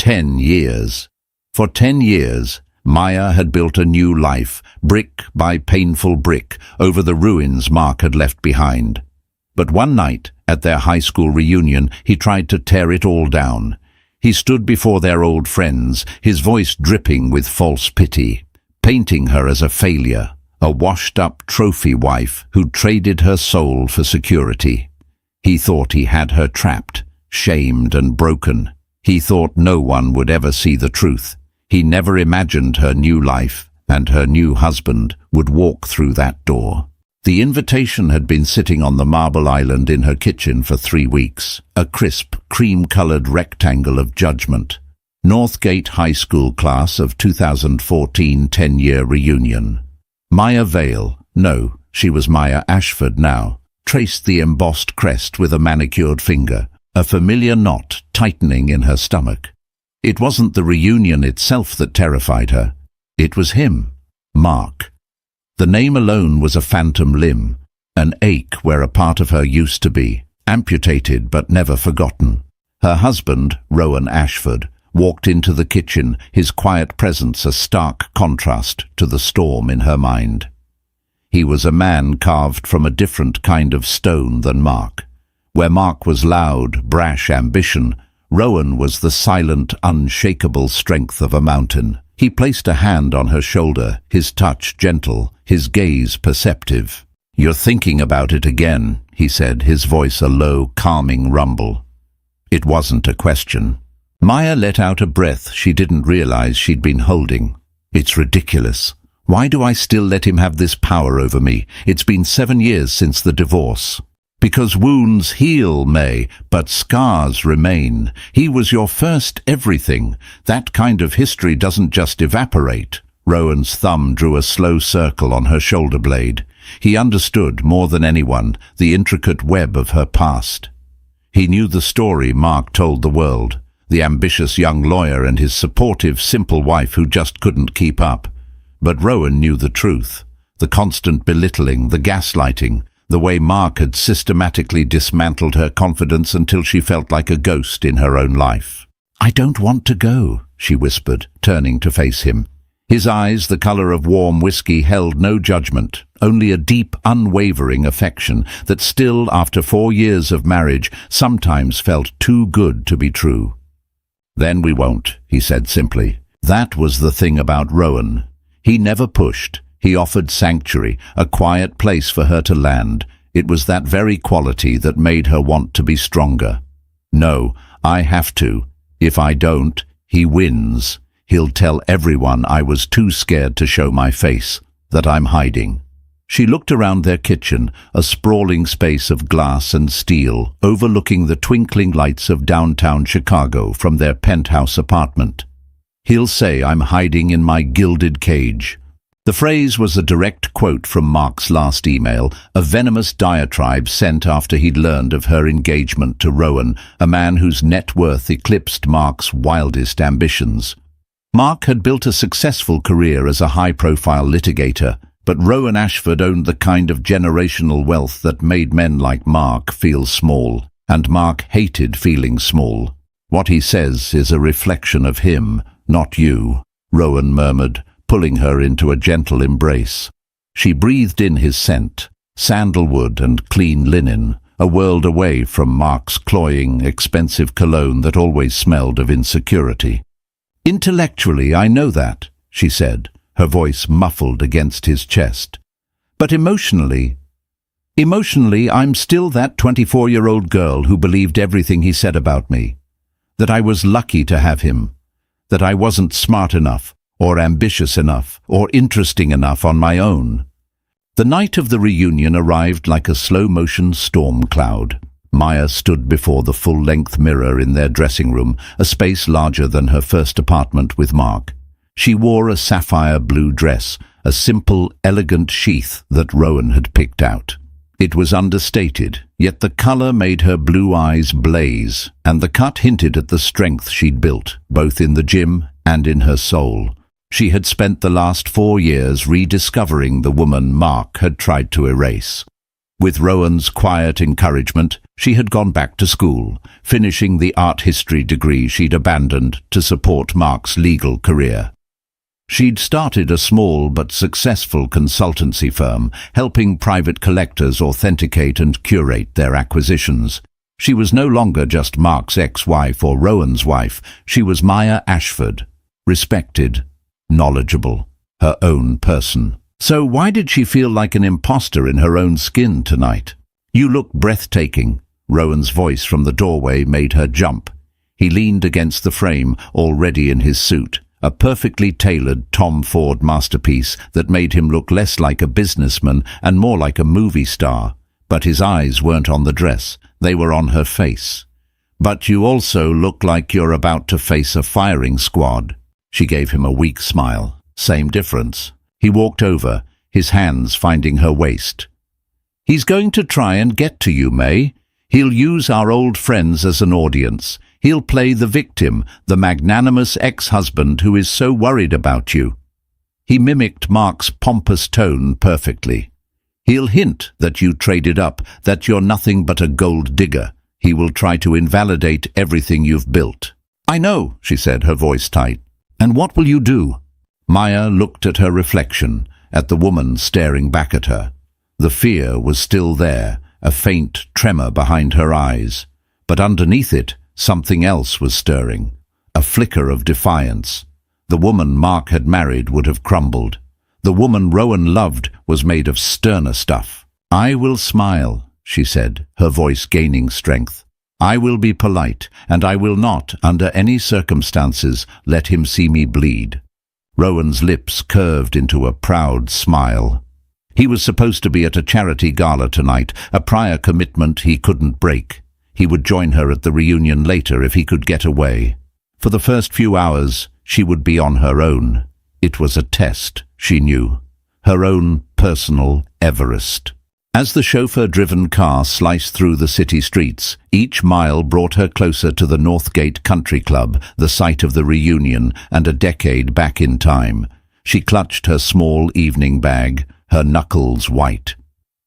10 years. For 10 years, Maya had built a new life, brick by painful brick, over the ruins Mark had left behind. But one night, at their high school reunion, he tried to tear it all down. He stood before their old friends, his voice dripping with false pity, painting her as a failure, a washed-up trophy wife who'd traded her soul for security. He thought he had her trapped, shamed and broken. He thought no one would ever see the truth. He never imagined her new life and her new husband would walk through that door. The invitation had been sitting on the marble island in her kitchen for 3 weeks, a crisp, cream-colored rectangle of judgment. Northgate High School class of 2014 10-year reunion. Maya Vale, no, she was Maya Ashford now, traced the embossed crest with a manicured finger, a familiar knot tightening in her stomach. It wasn't the reunion itself that terrified her. It was him, Mark. The name alone was a phantom limb, an ache where a part of her used to be, amputated but never forgotten. Her husband, Rowan Ashford, walked into the kitchen, his quiet presence a stark contrast to the storm in her mind. He was a man carved from a different kind of stone than Mark. Where Mark was loud, brash ambition, Rowan was the silent, unshakable strength of a mountain. He placed a hand on her shoulder, his touch gentle, his gaze perceptive. "You're thinking about it again," he said, his voice a low, calming rumble. It wasn't a question. Maya let out a breath she didn't realize she'd been holding. "It's ridiculous. Why do I still let him have this power over me? It's been 7 years since the divorce." "Because wounds heal, May, but scars remain. He was your first everything. That kind of history doesn't just evaporate." Rowan's thumb drew a slow circle on her shoulder blade. He understood, more than anyone, the intricate web of her past. He knew the story Mark told the world, the ambitious young lawyer and his supportive, simple wife who just couldn't keep up. But Rowan knew the truth, the constant belittling, the gaslighting, the way Mark had systematically dismantled her confidence until she felt like a ghost in her own life. "I don't want to go," she whispered, turning to face him. His eyes, the color of warm whiskey, held no judgment, only a deep, unwavering affection that still, after 4 years of marriage, sometimes felt too good to be true. "Then we won't," he said simply. That was the thing about Rowan. He never pushed. He offered sanctuary, a quiet place for her to land. It was that very quality that made her want to be stronger. "No, I have to. If I don't, he wins. He'll tell everyone I was too scared to show my face, that I'm hiding." She looked around their kitchen, a sprawling space of glass and steel, overlooking the twinkling lights of downtown Chicago from their penthouse apartment. "He'll say I'm hiding in my gilded cage." The phrase was a direct quote from Mark's last email, a venomous diatribe sent after he'd learned of her engagement to Rowan, a man whose net worth eclipsed Mark's wildest ambitions. Mark had built a successful career as a high-profile litigator, but Rowan Ashford owned the kind of generational wealth that made men like Mark feel small, and Mark hated feeling small. "What he says is a reflection of him, not you," Rowan murmured, pulling her into a gentle embrace. She breathed in his scent, sandalwood and clean linen, a world away from Mark's cloying, expensive cologne that always smelled of insecurity. "Intellectually, I know that," she said, her voice muffled against his chest. "But emotionally, I'm still that 24-year-old girl who believed everything he said about me. That I was lucky to have him. That I wasn't smart enough, or ambitious enough, or interesting enough on my own." The night of the reunion arrived like a slow-motion storm cloud. Maya stood before the full-length mirror in their dressing room, a space larger than her first apartment with Mark. She wore a sapphire blue dress, a simple, elegant sheath that Rowan had picked out. It was understated, yet the color made her blue eyes blaze, and the cut hinted at the strength she'd built, both in the gym and in her soul. She had spent the last 4 years rediscovering the woman Mark had tried to erase. With Rowan's quiet encouragement, She had gone back to school, finishing the art history degree she'd abandoned to support Mark's legal career. She'd started a small but successful consultancy firm, helping private collectors authenticate and curate their acquisitions. She was no longer just Mark's ex-wife or Rowan's wife. She was Maya Ashford, respected, knowledgeable, her own person. So why did she feel like an imposter in her own skin tonight? "You look breathtaking." Rowan's voice from the doorway made her jump. He leaned against the frame, already in his suit, a perfectly tailored Tom Ford masterpiece that made him look less like a businessman and more like a movie star. But his eyes weren't on the dress, they were on her face. "But you also look like you're about to face a firing squad." She gave him a weak smile. Same difference. He walked over, his hands finding her waist. "He's going to try and get to you, May. He'll use our old friends as an audience. He'll play the victim, the magnanimous ex-husband who is so worried about you." He mimicked Mark's pompous tone perfectly. "He'll hint that you traded up, that you're nothing but a gold digger. He will try to invalidate everything you've built." "I know," she said, her voice tight. "And what will you do?" Maya looked at her reflection, at the woman staring back at her. The fear was still there, a faint tremor behind her eyes. But underneath it, something else was stirring, a flicker of defiance. The woman Mark had married would have crumbled. The woman Rowan loved was made of sterner stuff. "I will smile," she said, her voice gaining strength. "I will be polite, and I will not, under any circumstances, let him see me bleed." Rowan's lips curved into a proud smile. He was supposed to be at a charity gala tonight, a prior commitment he couldn't break. He would join her at the reunion later if he could get away. For the first few hours, she would be on her own. It was a test, she knew. Her own personal Everest. As the chauffeur-driven car sliced through the city streets, each mile brought her closer to the Northgate Country Club, the site of the reunion, and a decade back in time. She clutched her small evening bag, her knuckles white.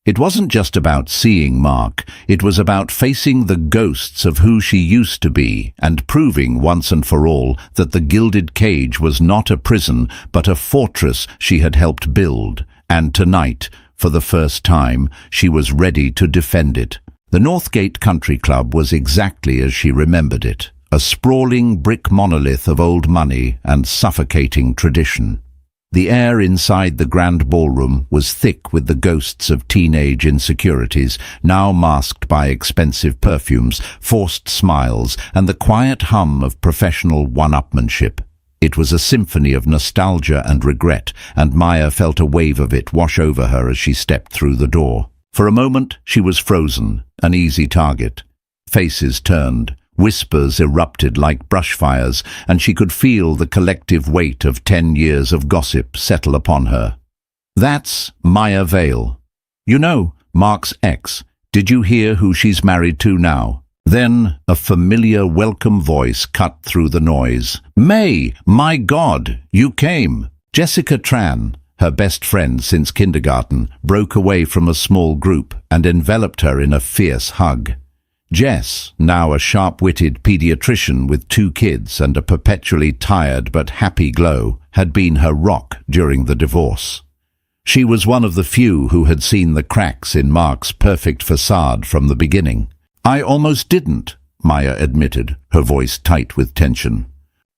It wasn't just about seeing Mark, it was about facing the ghosts of who she used to be and proving once and for all that the gilded cage was not a prison but a fortress she had helped build, and tonight, for the first time, she was ready to defend it. The Northgate Country Club was exactly as she remembered it, a sprawling brick monolith of old money and suffocating tradition. The air inside the grand ballroom was thick with the ghosts of teenage insecurities, now masked by expensive perfumes, forced smiles, and the quiet hum of professional one-upmanship. It was a symphony of nostalgia and regret, and Maya felt a wave of it wash over her as she stepped through the door. For a moment, she was frozen, an easy target. Faces turned. Whispers erupted like brushfires, and she could feel the collective weight of 10 years of gossip settle upon her. "That's Maya Vale. You know, Mark's ex. Did you hear who she's married to now?" Then a familiar welcome voice cut through the noise. "May, my God, you came!" Jessica Tran, her best friend since kindergarten, broke away from a small group and enveloped her in a fierce hug. Jess, now a sharp-witted pediatrician with 2 kids and a perpetually tired but happy glow, had been her rock during the divorce. She was one of the few who had seen the cracks in Mark's perfect facade from the beginning. "I almost didn't," Maya admitted, her voice tight with tension.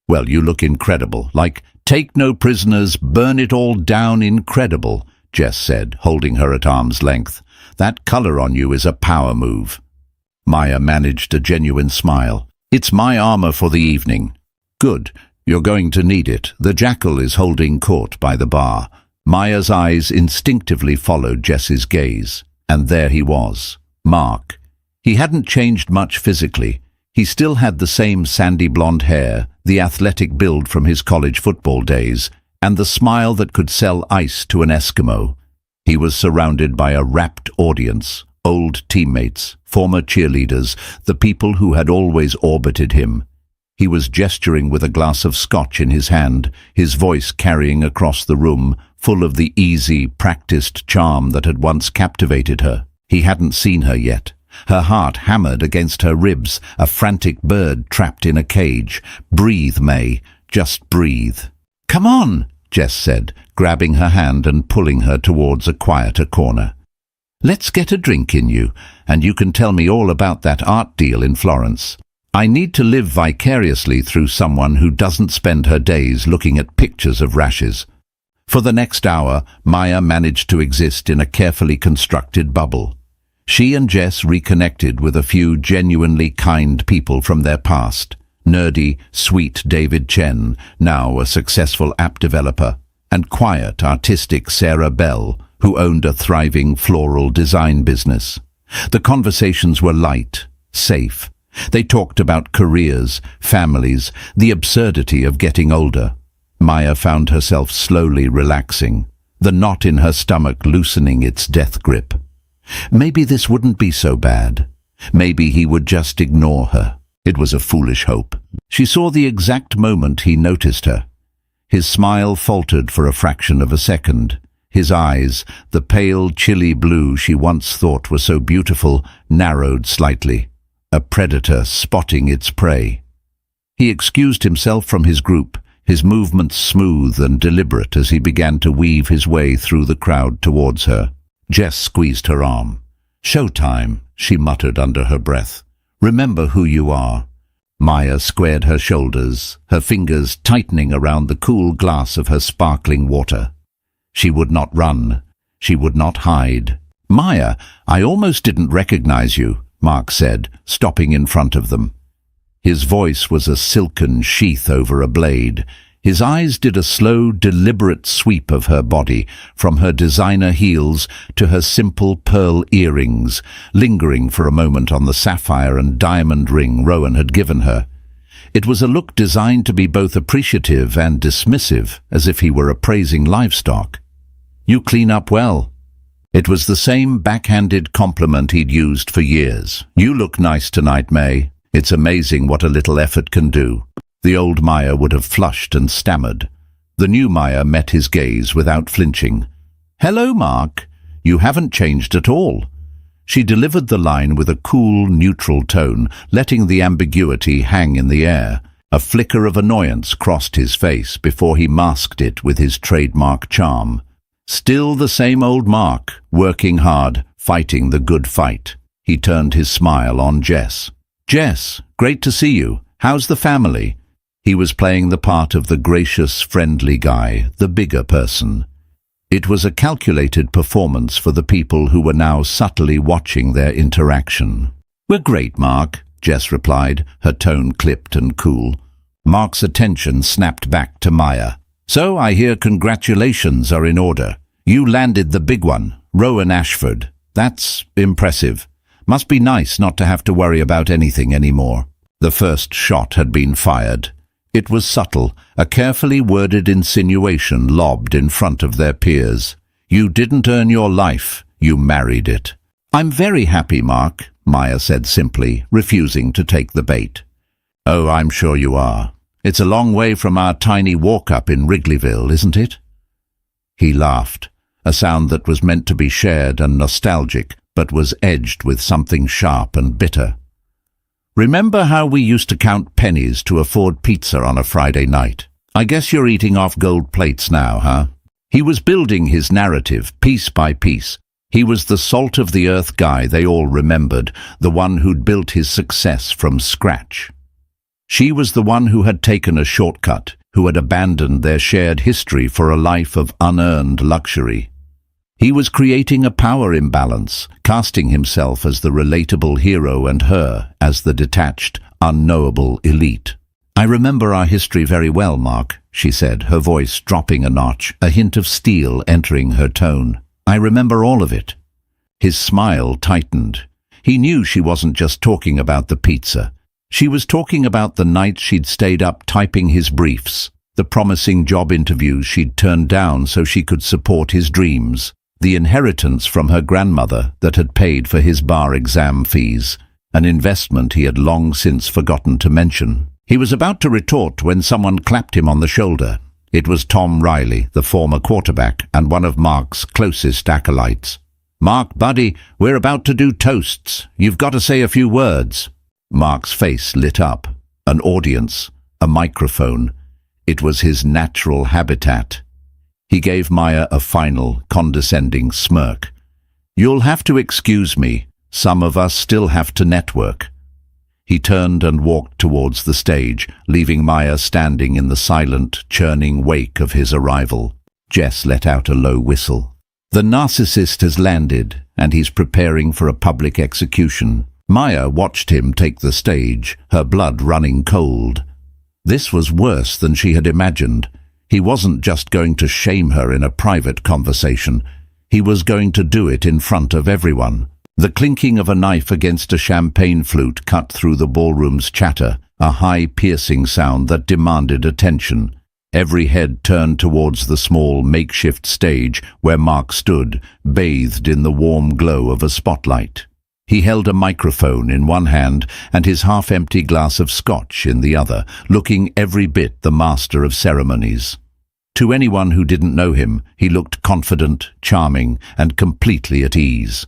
"Well, you look incredible, like, take no prisoners, burn it all down incredible," Jess said, holding her at arm's length. "That color on you is a power move." Maya managed a genuine smile. "It's my armor for the evening." "Good. You're going to need it. The jackal is holding court by the bar." Maya's eyes instinctively followed Jess's gaze. And there he was, Mark. He hadn't changed much physically. He still had the same sandy blonde hair, the athletic build from his college football days, and the smile that could sell ice to an Eskimo. He was surrounded by a rapt audience. Old teammates, former cheerleaders, the people who had always orbited him. He was gesturing with a glass of scotch in his hand, his voice carrying across the room, full of the easy, practiced charm that had once captivated her. He hadn't seen her yet, Her heart hammered against her ribs, a frantic bird trapped in a cage. "Breathe, May. Just breathe." "Come on," Jess said, grabbing her hand and pulling her towards a quieter corner. "Let's get a drink in you, and you can tell me all about that art deal in Florence. I need to live vicariously through someone who doesn't spend her days looking at pictures of rashes." For the next hour, Maya managed to exist in a carefully constructed bubble. She and Jess reconnected with a few genuinely kind people from their past. Nerdy, sweet David Chen, now a successful app developer, and quiet, artistic Sarah Bell, who owned a thriving floral design business. The conversations were light, safe. They talked about careers, families, the absurdity of getting older. Maya found herself slowly relaxing, the knot in her stomach loosening its death grip. Maybe this wouldn't be so bad. Maybe he would just ignore her. It was a foolish hope. She saw the exact moment he noticed her. His smile faltered for a fraction of a second. His eyes, the pale, chilly blue she once thought were so beautiful, narrowed slightly. A predator spotting its prey. He excused himself from his group, his movements smooth and deliberate as he began to weave his way through the crowd towards her. Jess squeezed her arm. "Showtime," she muttered under her breath. "Remember who you are." Maya squared her shoulders, her fingers tightening around the cool glass of her sparkling water. She would not run. She would not hide. "Maya, I almost didn't recognize you," Mark said, stopping in front of them. His voice was a silken sheath over a blade. His eyes did a slow, deliberate sweep of her body, from her designer heels to her simple pearl earrings, lingering for a moment on the sapphire and diamond ring Rowan had given her. It was a look designed to be both appreciative and dismissive, as if he were appraising livestock. "You clean up well." It was the same backhanded compliment he'd used for years. "You look nice tonight, May. It's amazing what a little effort can do." The old Maya would have flushed and stammered. The new Maya met his gaze without flinching. "Hello, Mark. You haven't changed at all." She delivered the line with a cool, neutral tone, letting the ambiguity hang in the air. A flicker of annoyance crossed his face before he masked it with his trademark charm. Still the same old Mark, working hard, fighting the good fight. He turned his smile on Jess. "Jess, great to see you. How's the family?" He was playing the part of the gracious, friendly guy, the bigger person. It was a calculated performance for the people who were now subtly watching their interaction. "We're great, Mark," Jess replied, her tone clipped and cool. Mark's attention snapped back to Maya. "So I hear congratulations are in order. You landed the big one, Rowan Ashford. That's impressive. Must be nice not to have to worry about anything anymore." The first shot had been fired. It was subtle, a carefully worded insinuation lobbed in front of their peers. "You didn't earn your life, you married it." "I'm very happy, Mark," Maya said simply, refusing to take the bait. "Oh, I'm sure you are. It's a long way from our tiny walk-up in Wrigleyville, isn't it?" He laughed, a sound that was meant to be shared and nostalgic, but was edged with something sharp and bitter. "Remember how we used to count pennies to afford pizza on a Friday night? I guess you're eating off gold plates now, huh?" He was building his narrative, piece by piece. He was the salt-of-the-earth guy they all remembered, the one who'd built his success from scratch. She was the one who had taken a shortcut, who had abandoned their shared history for a life of unearned luxury. He was creating a power imbalance, casting himself as the relatable hero and her as the detached, unknowable elite. "I remember our history very well, Mark," she said, her voice dropping a notch, a hint of steel entering her tone. "I remember all of it." His smile tightened. He knew she wasn't just talking about the pizza. She was talking about the nights she'd stayed up typing his briefs, the promising job interviews she'd turned down so she could support his dreams, the inheritance from her grandmother that had paid for his bar exam fees, an investment he had long since forgotten to mention. He was about to retort when someone clapped him on the shoulder. It was Tom Riley, the former quarterback and one of Mark's closest acolytes. "Mark, buddy, we're about to do toasts. You've got to say a few words." Mark's face lit up. An audience, a microphone. It was his natural habitat. He gave Maya a final, condescending smirk. "You'll have to excuse me. Some of us still have to network." He turned and walked towards the stage, leaving Maya standing in the silent, churning wake of his arrival. Jess let out a low whistle. The narcissist has landed, and he's preparing for a public execution. Maya watched him take the stage, her blood running cold. This was worse than she had imagined. He wasn't just going to shame her in a private conversation. He was going to do it in front of everyone. The clinking of a knife against a champagne flute cut through the ballroom's chatter, a high, piercing sound that demanded attention. Every head turned towards the small, makeshift stage where Mark stood, bathed in the warm glow of a spotlight. He held a microphone in one hand and his half-empty glass of scotch in the other, looking every bit the master of ceremonies. To anyone who didn't know him, he looked confident, charming, and completely at ease.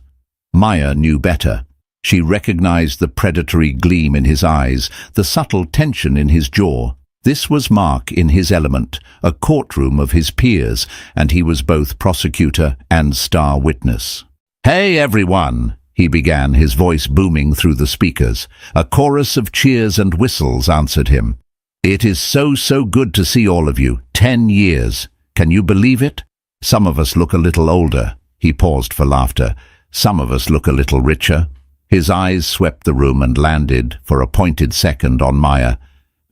Maya knew better. She recognized the predatory gleam in his eyes, the subtle tension in his jaw. This was Mark in his element, a courtroom of his peers, and he was both prosecutor and star witness. "Hey, everyone!" he began, his voice booming through the speakers. A chorus of cheers and whistles answered him. "It is so good to see all of you. 10 years. Can you believe it? Some of us look a little older." He paused for laughter. "Some of us look a little richer." His eyes swept the room and landed, for a pointed second, on Maya.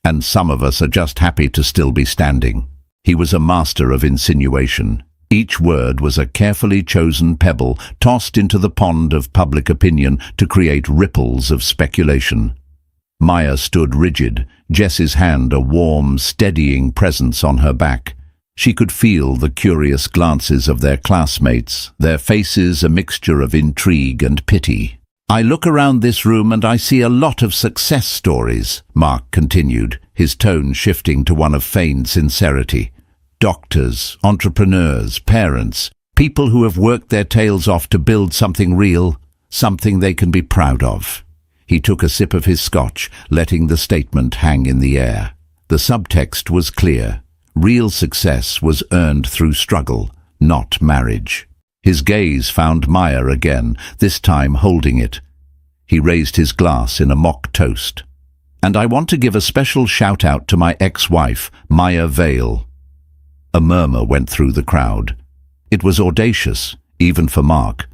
"And some of us are just happy to still be standing." He was a master of insinuation. Each word was a carefully chosen pebble tossed into the pond of public opinion to create ripples of speculation. Maya stood rigid, Jess's hand a warm, steadying presence on her back. She could feel the curious glances of their classmates, their faces a mixture of intrigue and pity. "I look around this room and I see a lot of success stories," Mark continued, his tone shifting to one of feigned sincerity. "Doctors, entrepreneurs, parents, people who have worked their tails off to build something real, something they can be proud of." He took a sip of his scotch, letting the statement hang in the air. The subtext was clear. Real success was earned through struggle, not marriage. His gaze found Maya again, this time holding it. He raised his glass in a mock toast. "And I want to give a special shout-out to my ex-wife, Maya Vale." A murmur went through the crowd. It was audacious, even for Mark.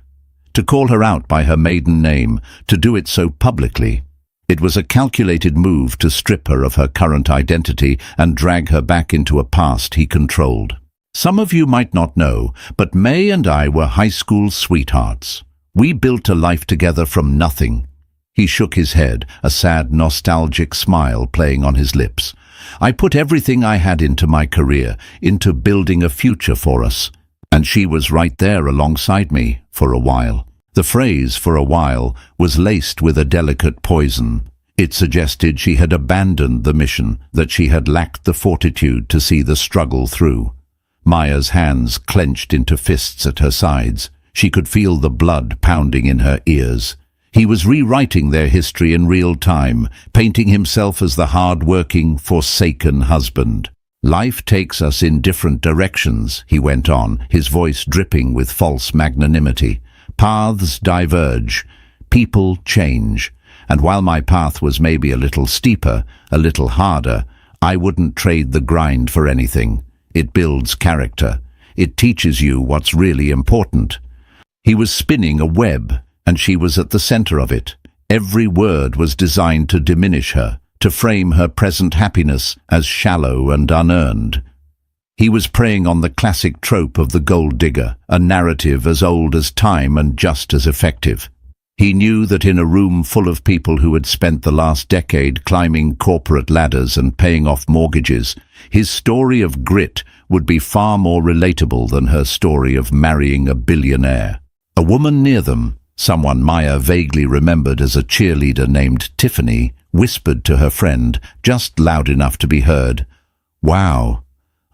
To call her out by her maiden name, to do it so publicly. It was a calculated move to strip her of her current identity and drag her back into a past he controlled. "Some of you might not know, but May and I were high school sweethearts. We built a life together from nothing." He shook his head, a sad, nostalgic smile playing on his lips. "I put everything I had into my career, into building a future for us. And she was right there alongside me, for a while." The phrase, "for a while," was laced with a delicate poison. It suggested she had abandoned the mission, that she had lacked the fortitude to see the struggle through. Maya's hands clenched into fists at her sides. She could feel the blood pounding in her ears. He was rewriting their history in real time, painting himself as the hard-working, forsaken husband. "Life takes us in different directions," he went on, his voice dripping with false magnanimity. "Paths diverge. People change. And while my path was maybe a little steeper, a little harder, I wouldn't trade the grind for anything. It builds character. It teaches you what's really important." He was spinning a web, and she was at the center of it. Every word was designed to diminish her, to frame her present happiness as shallow and unearned. He was preying on the classic trope of the gold digger, a narrative as old as time and just as effective. He knew that in a room full of people who had spent the last decade climbing corporate ladders and paying off mortgages, his story of grit would be far more relatable than her story of marrying a billionaire. A woman near them, someone Maya vaguely remembered as a cheerleader named Tiffany, whispered to her friend, just loud enough to be heard, "Wow,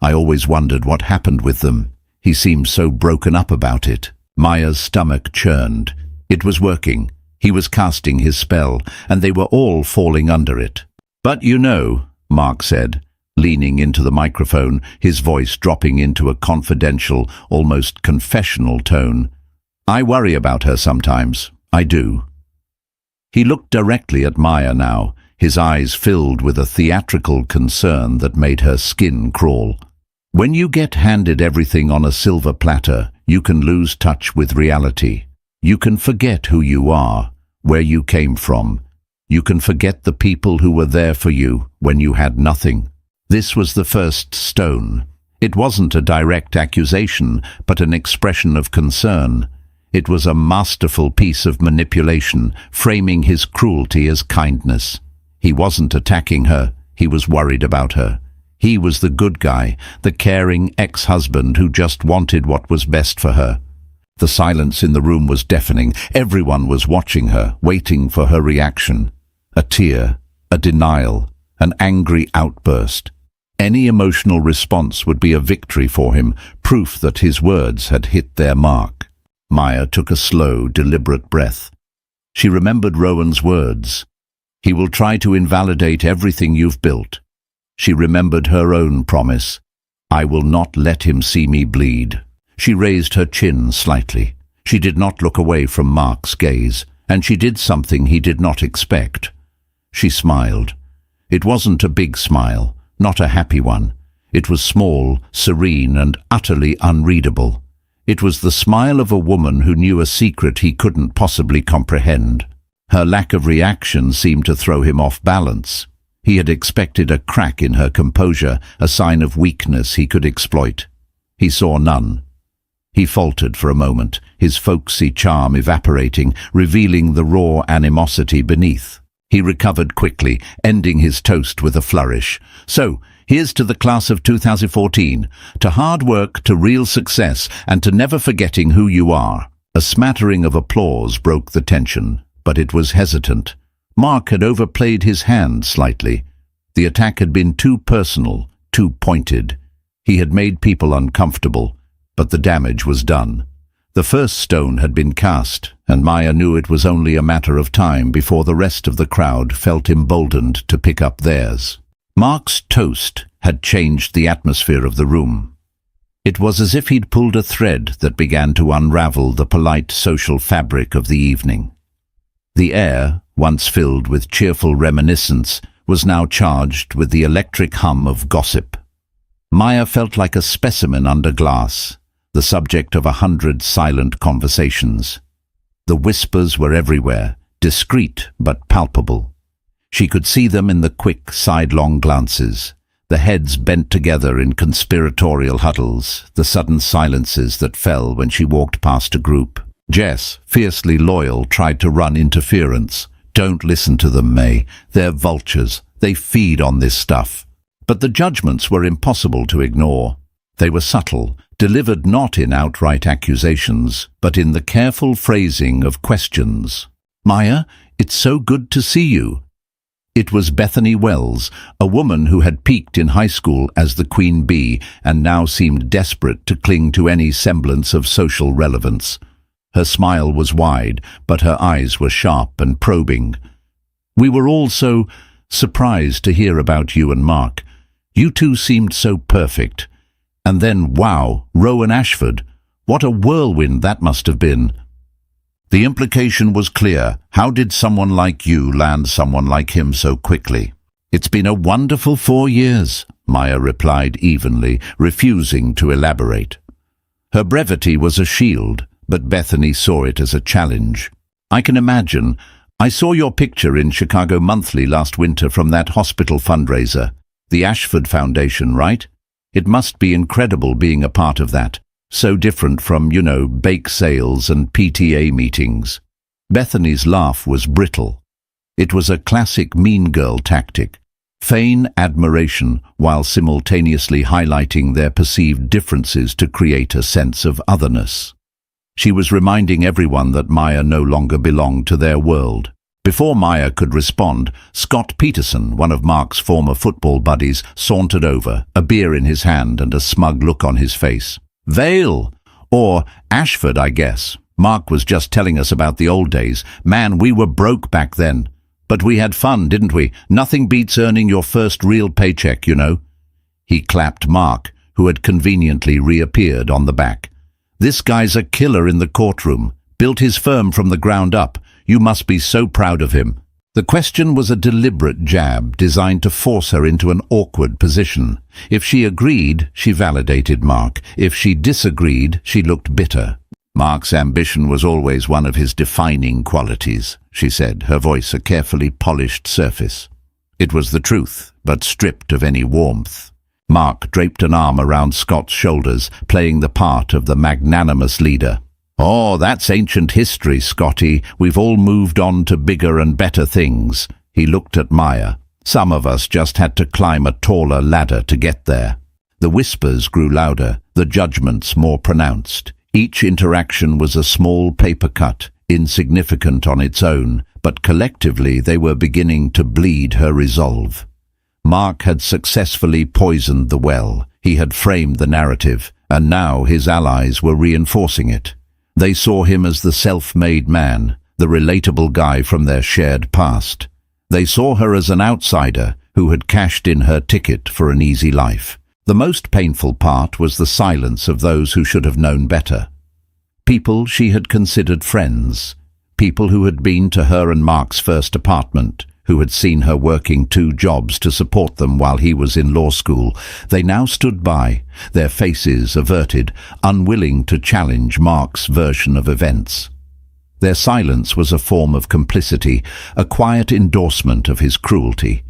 I always wondered what happened with them. He seemed so broken up about it." Maya's stomach churned. It was working. He was casting his spell, and they were all falling under it. "But you know," Mark said, leaning into the microphone, his voice dropping into a confidential, almost confessional tone, "I worry about her sometimes. I do." He looked directly at Maya now, his eyes filled with a theatrical concern that made her skin crawl. When you get handed everything on a silver platter, you can lose touch with reality. You can forget who you are, where you came from. You can forget the people who were there for you when you had nothing. This was the first stone. It wasn't a direct accusation, but an expression of concern. It was a masterful piece of manipulation, framing his cruelty as kindness. He wasn't attacking her, he was worried about her. He was the good guy, the caring ex-husband who just wanted what was best for her. The silence in the room was deafening. Everyone was watching her, waiting for her reaction. A tear, a denial, an angry outburst. Any emotional response would be a victory for him, proof that his words had hit their mark. Maya took a slow, deliberate breath. She remembered Rowan's words. "He will try to invalidate everything you've built." She remembered her own promise. "I will not let him see me bleed." She raised her chin slightly. She did not look away from Mark's gaze, and she did something he did not expect. She smiled. It wasn't a big smile, not a happy one. It was small, serene, and utterly unreadable. It was the smile of a woman who knew a secret he couldn't possibly comprehend. Her lack of reaction seemed to throw him off balance. He had expected a crack in her composure, a sign of weakness he could exploit. He saw none. He faltered for a moment, his folksy charm evaporating, revealing the raw animosity beneath. He recovered quickly, ending his toast with a flourish. "So, here's to the class of 2014, to hard work, to real success, and to never forgetting who you are." A smattering of applause broke the tension, but it was hesitant. Mark had overplayed his hand slightly. The attack had been too personal, too pointed. He had made people uncomfortable, but the damage was done. The first stone had been cast, and Maya knew it was only a matter of time before the rest of the crowd felt emboldened to pick up theirs. Mark's toast had changed the atmosphere of the room. It was as if he'd pulled a thread that began to unravel the polite social fabric of the evening. The air, once filled with cheerful reminiscence, was now charged with the electric hum of gossip. Maya felt like a specimen under glass, the subject of 100 silent conversations. The whispers were everywhere, discreet but palpable. She could see them in the quick, sidelong glances, the heads bent together in conspiratorial huddles, the sudden silences that fell when she walked past a group. Jess, fiercely loyal, tried to run interference. "Don't listen to them, May. They're vultures. They feed on this stuff." But the judgments were impossible to ignore. They were subtle, delivered not in outright accusations, but in the careful phrasing of questions. "Maya, it's so good to see you." It was Bethany Wells, a woman who had peaked in high school as the queen bee and now seemed desperate to cling to any semblance of social relevance. Her smile was wide, but her eyes were sharp and probing. "We were all so surprised to hear about you and Mark. You two seemed so perfect. And then, wow, Rowan Ashford. What a whirlwind that must have been." The implication was clear. How did someone like you land someone like him so quickly? "It's been a wonderful 4 years, Maya replied evenly, refusing to elaborate. Her brevity was a shield, but Bethany saw it as a challenge. "I can imagine. I saw your picture in Chicago Monthly last winter from that hospital fundraiser. The Ashford Foundation, right? It must be incredible being a part of that. So different from, bake sales and PTA meetings." Bethany's laugh was brittle. It was a classic mean girl tactic. Feign admiration while simultaneously highlighting their perceived differences to create a sense of otherness. She was reminding everyone that Maya no longer belonged to their world. Before Maya could respond, Scott Peterson, one of Mark's former football buddies, sauntered over, a beer in his hand and a smug look on his face. "Vale! Or Ashford, I guess. Mark was just telling us about the old days. Man, we were broke back then. But we had fun, didn't we? Nothing beats earning your first real paycheck, you know. He clapped Mark, who had conveniently reappeared on the back. This guy's a killer in the courtroom. Built his firm from the ground up. You must be so proud of him. The question was a deliberate jab designed to force her into an awkward position. If she agreed, she validated Mark. If she disagreed, she looked bitter. Mark's ambition was always one of his defining qualities, she said, her voice a carefully polished surface. It was the truth, but stripped of any warmth. Mark draped an arm around Scott's shoulders, playing the part of the magnanimous leader. "Oh, that's ancient history, Scotty. We've all moved on to bigger and better things." He looked at Maya. "Some of us just had to climb a taller ladder to get there." The whispers grew louder, the judgments more pronounced. Each interaction was a small paper cut, insignificant on its own, but collectively they were beginning to bleed her resolve. Mark had successfully poisoned the well. He had framed the narrative, and now his allies were reinforcing it. They saw him as the self-made man, the relatable guy from their shared past. They saw her as an outsider who had cashed in her ticket for an easy life. The most painful part was the silence of those who should have known better. People she had considered friends, people who had been to her and Mark's first apartment, who had seen her working 2 jobs to support them while he was in law school. They now stood by, their faces averted, unwilling to challenge Mark's version of events. Their silence was a form of complicity, a quiet endorsement of his cruelty.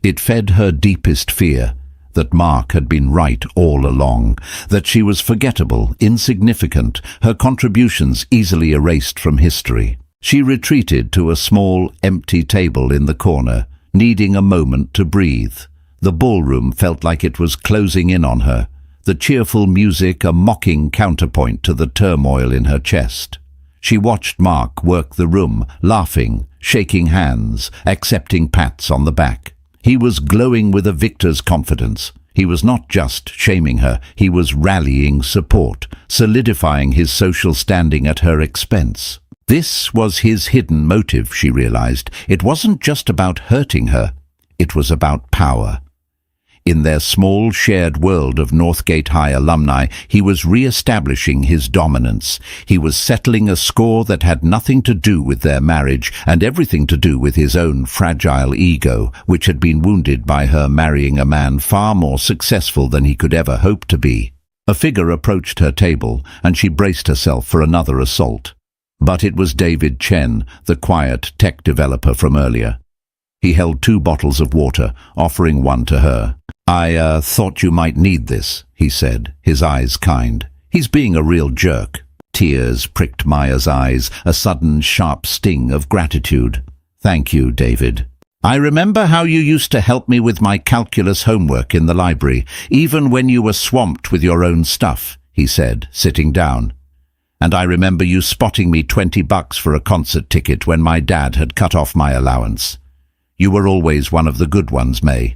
It fed her deepest fear, that Mark had been right all along, that she was forgettable, insignificant, her contributions easily erased from history. She retreated to a small, empty table in the corner, needing a moment to breathe. The ballroom felt like it was closing in on her, the cheerful music a mocking counterpoint to the turmoil in her chest. She watched Mark work the room, laughing, shaking hands, accepting pats on the back. He was glowing with a victor's confidence. He was not just shaming her, he was rallying support, solidifying his social standing at her expense. This was his hidden motive, she realized. It wasn't just about hurting her, it was about power. In their small shared world of Northgate High alumni, he was re-establishing his dominance. He was settling a score that had nothing to do with their marriage and everything to do with his own fragile ego, which had been wounded by her marrying a man far more successful than he could ever hope to be. A figure approached her table, and she braced herself for another assault. But it was David Chen, the quiet tech developer from earlier. He held 2 bottles of water, offering one to her. I thought you might need this," he said, his eyes kind. "He's being a real jerk." Tears pricked Maya's eyes, a sudden sharp sting of gratitude. "Thank you, David. I remember how you used to help me with my calculus homework in the library, even when you were swamped with your own stuff," he said, sitting down. "And I remember you spotting me $20 for a concert ticket when my dad had cut off my allowance. You were always one of the good ones, May."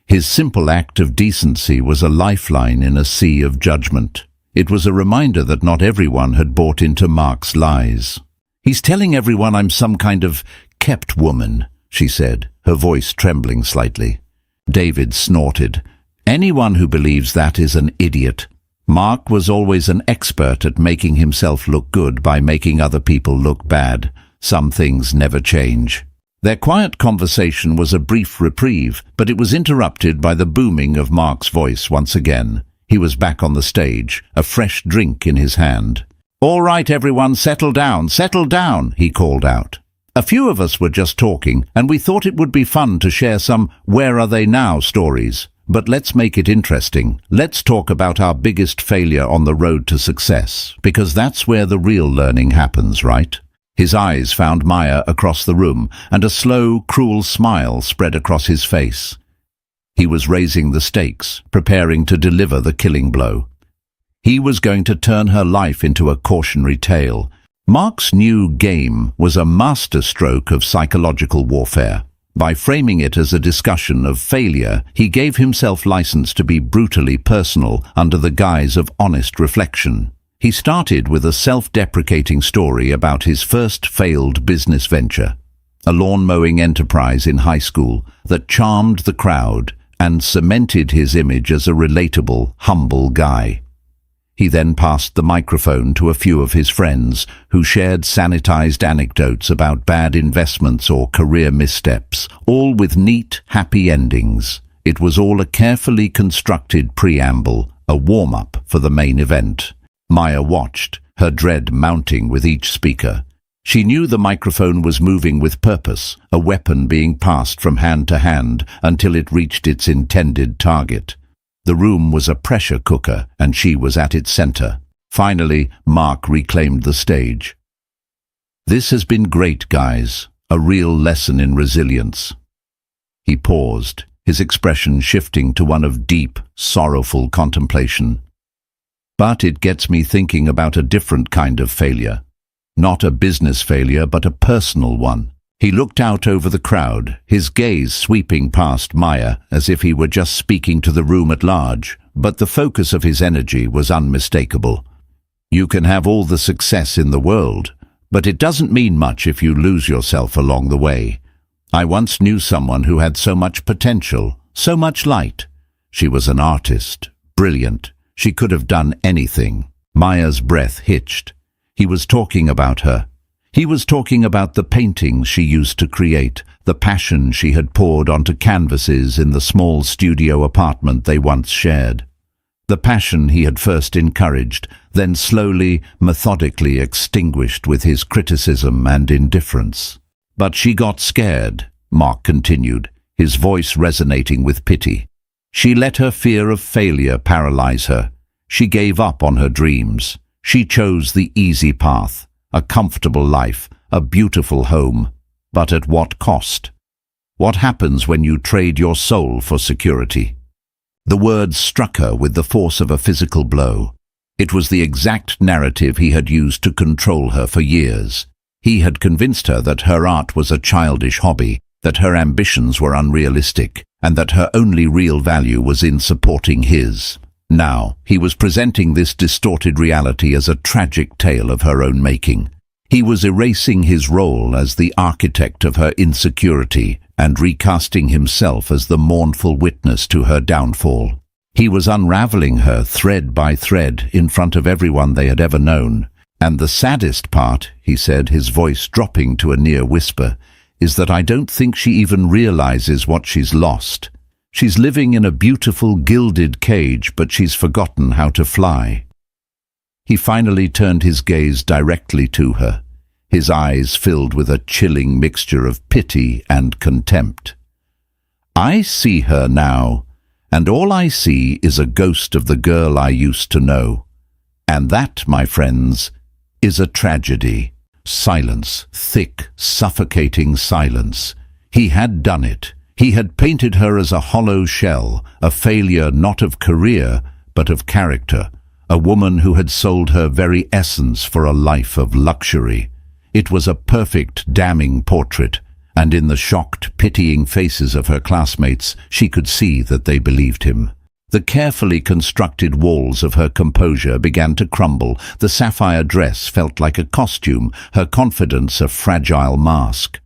His simple act of decency was a lifeline in a sea of judgment. It was a reminder that not everyone had bought into Mark's lies. "He's telling everyone I'm some kind of kept woman," she said, her voice trembling slightly. David snorted. "Anyone who believes that is an idiot." Mark was always an expert at making himself look good by making other people look bad. Some things never change. Their quiet conversation was a brief reprieve, but it was interrupted by the booming of Mark's voice once again. He was back on the stage, a fresh drink in his hand. "All right, everyone, settle down, he called out. "A few of us were just talking, and we thought it would be fun to share some where are they now stories. But let's make it interesting. Let's talk about our biggest failure on the road to success, because that's where the real learning happens, right?" His eyes found Maya across the room, and a slow, cruel smile spread across his face. He was raising the stakes, preparing to deliver the killing blow. He was going to turn her life into a cautionary tale. Mark's new game was a masterstroke of psychological warfare. By framing it as a discussion of failure, he gave himself license to be brutally personal under the guise of honest reflection. He started with a self-deprecating story about his first failed business venture, a lawn-mowing enterprise in high school that charmed the crowd and cemented his image as a relatable, humble guy. He then passed the microphone to a few of his friends who shared sanitized anecdotes about bad investments or career missteps, all with neat, happy endings. It was all a carefully constructed preamble, a warm-up for the main event. Maya watched, her dread mounting with each speaker. She knew the microphone was moving with purpose, a weapon being passed from hand to hand until it reached its intended target. The room was a pressure cooker, and she was at its center. Finally, Mark reclaimed the stage. "This has been great, guys. A real lesson in resilience." He paused, his expression shifting to one of deep, sorrowful contemplation. "But it gets me thinking about a different kind of failure. Not a business failure, but a personal one." He looked out over the crowd, his gaze sweeping past Maya as if he were just speaking to the room at large, but the focus of his energy was unmistakable. "You can have all the success in the world, but it doesn't mean much if you lose yourself along the way. I once knew someone who had so much potential, so much light. She was an artist, brilliant. She could have done anything." Maya's breath hitched. He was talking about her. He was talking about the paintings she used to create, the passion she had poured onto canvases in the small studio apartment they once shared. The passion he had first encouraged, then slowly, methodically extinguished with his criticism and indifference. "But she got scared," Mark continued, his voice resonating with pity. "She let her fear of failure paralyze her. She gave up on her dreams. She chose the easy path. A comfortable life, a beautiful home, but at what cost? What happens when you trade your soul for security?" The words struck her with the force of a physical blow. It was the exact narrative he had used to control her for years. He had convinced her that her art was a childish hobby, that her ambitions were unrealistic, and that her only real value was in supporting his. Now, he was presenting this distorted reality as a tragic tale of her own making. He was erasing his role as the architect of her insecurity and recasting himself as the mournful witness to her downfall. He was unraveling her thread by thread in front of everyone they had ever known. "And the saddest part," he said, his voice dropping to a near whisper, "is that I don't think she even realizes what she's lost. She's living in a beautiful gilded cage, but she's forgotten how to fly." He finally turned his gaze directly to her, his eyes filled with a chilling mixture of pity and contempt. "I see her now, and all I see is a ghost of the girl I used to know. And that, my friends, is a tragedy." Silence, thick, suffocating silence. He had done it. He had painted her as a hollow shell, a failure not of career, but of character, a woman who had sold her very essence for a life of luxury. It was a perfect, damning portrait, and in the shocked, pitying faces of her classmates, she could see that they believed him. The carefully constructed walls of her composure began to crumble. The sapphire dress felt like a costume, her confidence a fragile mask.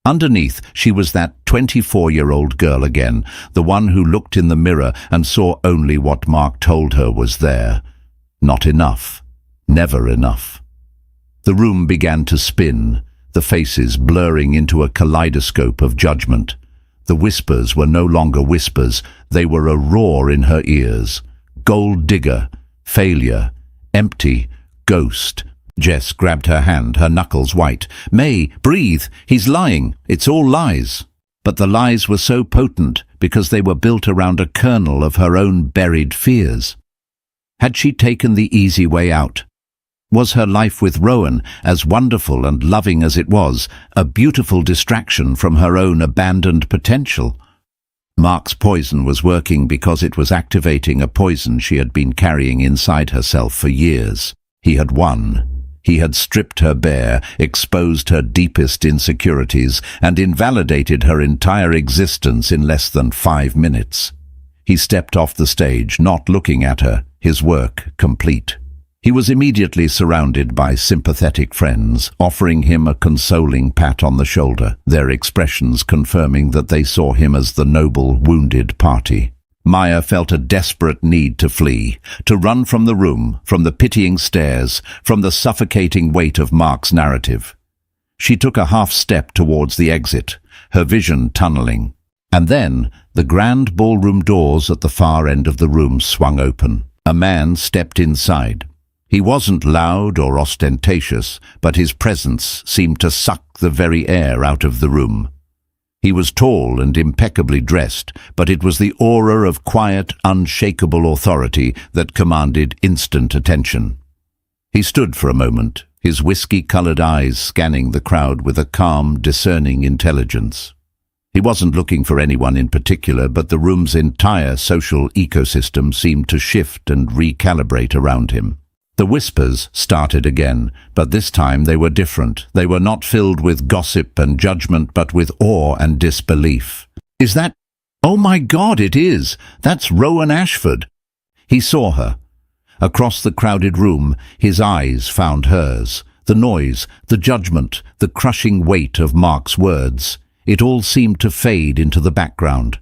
Underneath, she was that 24-year-old girl again, the one who looked in the mirror and saw only what Mark told her was there. Not enough. Never enough. The room began to spin, the faces blurring into a kaleidoscope of judgment. The whispers were no longer whispers, they were a roar in her ears. Gold digger, failure, empty, ghost. Jess grabbed her hand, her knuckles white. "May, breathe! He's lying! It's all lies!" But the lies were so potent because they were built around a kernel of her own buried fears. Had she taken the easy way out? Was her life with Rowan, as wonderful and loving as it was, a beautiful distraction from her own abandoned potential? Mark's poison was working because it was activating a poison she had been carrying inside herself for years. He had won. He had stripped her bare, exposed her deepest insecurities, and invalidated her entire existence in less than 5 minutes. He stepped off the stage, not looking at her, his work complete. He was immediately surrounded by sympathetic friends, offering him a consoling pat on the shoulder, their expressions confirming that they saw him as the noble, wounded party. Maya felt a desperate need to flee, to run from the room, from the pitying stares, from the suffocating weight of Mark's narrative. She took a half-step towards the exit, her vision tunneling. And then, the grand ballroom doors at the far end of the room swung open. A man stepped inside. He wasn't loud or ostentatious, but his presence seemed to suck the very air out of the room. He was tall and impeccably dressed, but it was the aura of quiet, unshakable authority that commanded instant attention. He stood for a moment, his whiskey-colored eyes scanning the crowd with a calm, discerning intelligence. He wasn't looking for anyone in particular, but the room's entire social ecosystem seemed to shift and recalibrate around him. The whispers started again, but this time they were different. They were not filled with gossip and judgment, but with awe and disbelief. "Is that— Oh my God, it is! That's Rowan Ashford!" He saw her. Across the crowded room, his eyes found hers. The noise, the judgment, the crushing weight of Mark's words, it all seemed to fade into the background.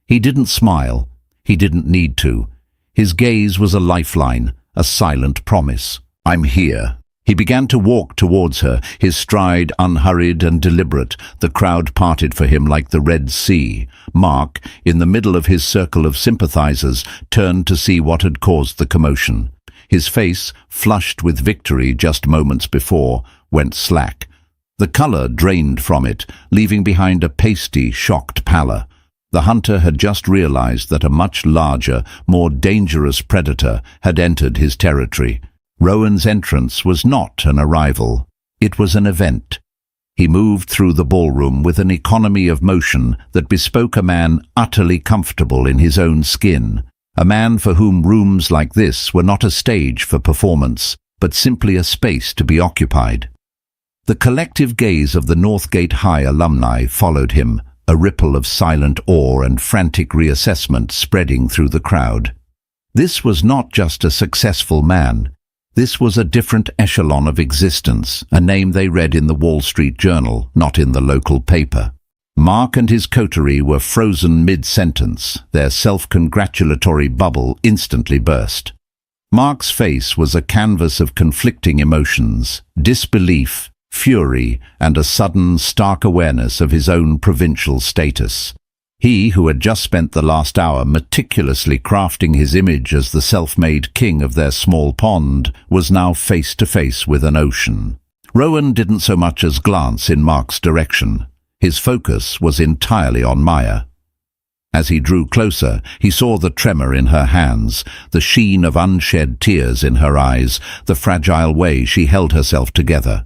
He didn't smile. He didn't need to. His gaze was a lifeline, a silent promise. "I'm here." He began to walk towards her, his stride unhurried and deliberate. The crowd parted for him like the Red Sea. Mark, in the middle of his circle of sympathizers, turned to see what had caused the commotion. His face, flushed with victory just moments before, went slack. The color drained from it, leaving behind a pasty, shocked pallor. The hunter had just realized that a much larger, more dangerous predator had entered his territory. Rowan's entrance was not an arrival. It was an event. He moved through the ballroom with an economy of motion that bespoke a man utterly comfortable in his own skin, a man for whom rooms like this were not a stage for performance, but simply a space to be occupied. The collective gaze of the Northgate High alumni followed him, a ripple of silent awe and frantic reassessment spreading through the crowd. This was not just a successful man. This was a different echelon of existence, a name they read in the Wall Street Journal, not in the local paper. Mark and his coterie were frozen mid-sentence, their self-congratulatory bubble instantly burst. Mark's face was a canvas of conflicting emotions, disbelief, fury, and a sudden, stark awareness of his own provincial status. He, who had just spent the last hour meticulously crafting his image as the self-made king of their small pond, was now face to face with an ocean. Rowan didn't so much as glance in Mark's direction. His focus was entirely on Maya. As he drew closer, he saw the tremor in her hands, the sheen of unshed tears in her eyes, the fragile way she held herself together.